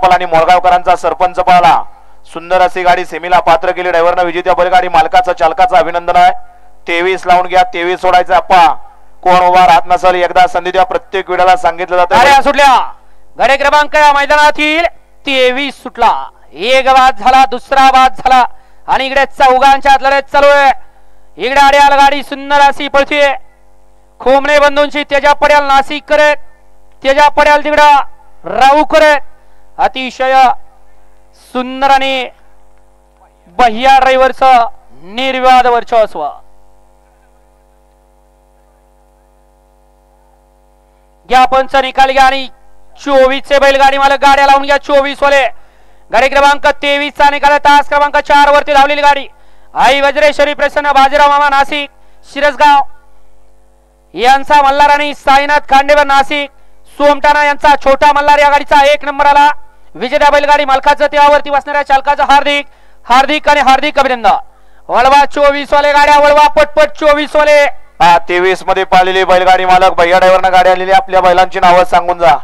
पळाला आणि मोरगावकरांचा सरपंच पळाला. सुंदर अशी गाडी सेमीला पात्र केली. ड्रायव्हरनं विजेत्या बैलगाडी मालकाचं चालकाचं अभिनंदन आहे. 23 लावून घ्या, 23 सोडायचं अप्पा. कोण उभा राहत नसेल एकदा संधी द्या. प्रत्येक वेळेला सांगितलं जातं. सुटल्या गाडी क्रमांक या मैदानातील 23 सुटला. एक बाद झाला, दुसरा बाद झाला आणि इकडे चौघांच्या लढत चालू आहे. इकडे आड्याला गाडी सुंदर अशी पळतीये. खोमणे बंधूंची त्याच्या पड्याल नाशिक करत, त्याच्या पड्याल तिकडं राहू करत अतिशय सुंदर आणि बह्या ड्रायव्हरचं निर्विवाद वर्चस्व. घ्या पंच निकाल घ्या आणि 24 चे बैलगाडी मालक गाड्या लावून घ्या. 24 वाले गाडी क्रमांक 23 चा निकाल. तास क्रमांक 4 वरती धावलेली गाडी आई वज्रेश्वरी प्रसन्न बाजीराव मामा नाशिक शिरसगाव यांचा मल्हार आणि साईनाथ खांडेवर नाशिक सोमटाणा यांचा छोटा मल्हार या गाडीचा 1 नंबर आला. विजेत्या बैलगाडी मालकाचं त्यावरती बसणाऱ्या चालकाचं हार्दिक हार्दिक आणि हार्दिक अभिनंदन. वळवा 24 वाले गाड्या वळवा पटपट 24 वाले. 23 मध्ये पाळलेली बैलगाडी मालक भैया ड्रायव्हरनं गाडी आणलेली. आपल्या बैलांची नावं सांगून जा.